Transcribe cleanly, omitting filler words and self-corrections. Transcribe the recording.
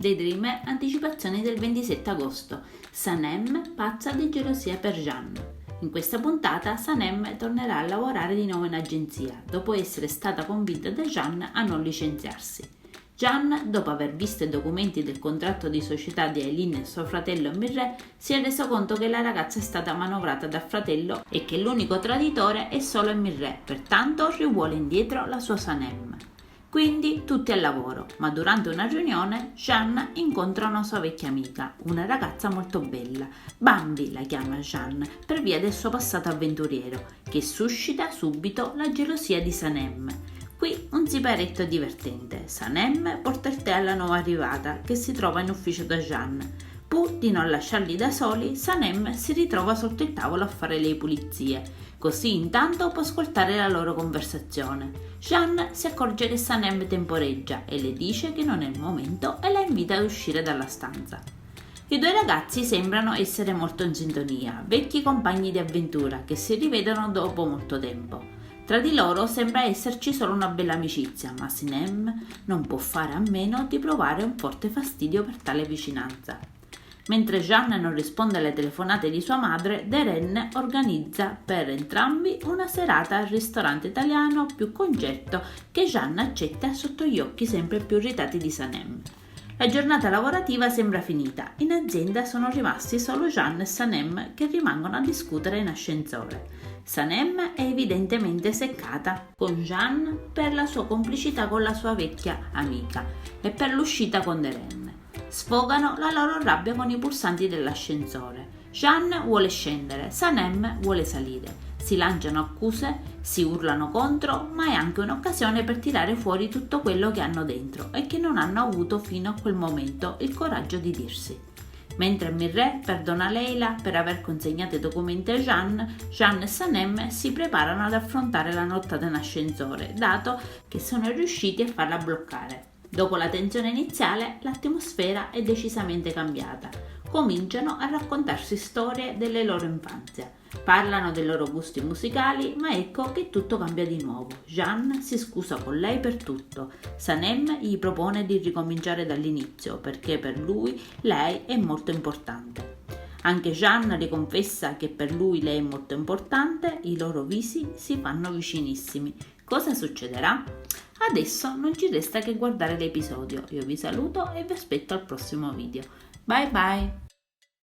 Daydream, anticipazioni del 27 agosto. Sanem pazza di gelosia per Jeanne. In questa puntata Sanem tornerà a lavorare di nuovo in agenzia, dopo essere stata convinta da Jeanne a non licenziarsi. Jeanne, dopo aver visto i documenti del contratto di società di Aileen e suo fratello Mirré, si è reso conto che la ragazza è stata manovrata dal fratello e che l'unico traditore è solo Mirré, pertanto rivuole indietro la sua Sanem. Quindi tutti al lavoro, ma durante una riunione Jeanne incontra una sua vecchia amica, una ragazza molto bella. Bambi la chiama Jeanne per via del suo passato avventuriero, che suscita subito la gelosia di Sanem. Qui un siparetto divertente. Sanem porta il tè alla nuova arrivata che si trova in ufficio da Jeanne. Pur di non lasciarli da soli, Sanem si ritrova sotto il tavolo a fare le pulizie. Così intanto può ascoltare la loro conversazione. Jeanne si accorge che Sanem temporeggia e le dice che non è il momento e la invita ad uscire dalla stanza. I due ragazzi sembrano essere molto in sintonia, vecchi compagni di avventura che si rivedono dopo molto tempo. Tra di loro sembra esserci solo una bella amicizia, ma Sanem non può fare a meno di provare un forte fastidio per tale vicinanza. Mentre Jeanne non risponde alle telefonate di sua madre, Darren organizza per entrambi una serata al ristorante italiano più concerto che Jeanne accetta sotto gli occhi sempre più irritati di Sanem. La giornata lavorativa sembra finita. In azienda sono rimasti solo Jeanne e Sanem che rimangono a discutere in ascensore. Sanem è evidentemente seccata con Jeanne per la sua complicità con la sua vecchia amica e per l'uscita con Darren. Sfogano la loro rabbia con i pulsanti dell'ascensore. Jeanne vuole scendere, Sanem vuole salire. Si lanciano accuse, si urlano contro, ma è anche un'occasione per tirare fuori tutto quello che hanno dentro e che non hanno avuto fino a quel momento il coraggio di dirsi. Mentre Mirré perdona Leila per aver consegnato i documenti a Jeanne e Sanem si preparano ad affrontare la nottata in ascensore, dato che sono riusciti a farla bloccare. Dopo la tensione iniziale, l'atmosfera è decisamente cambiata. Cominciano a raccontarsi storie delle loro infanzie. Parlano dei loro gusti musicali, ma ecco che tutto cambia di nuovo. Jeanne si scusa con lei per tutto. Sanem gli propone di ricominciare dall'inizio perché per lui lei è molto importante. Anche Jeanne le confessa che per lui lei è molto importante, i loro visi si fanno vicinissimi. Cosa succederà? Adesso non ci resta che guardare l'episodio. Io vi saluto e vi aspetto al prossimo video. Bye bye!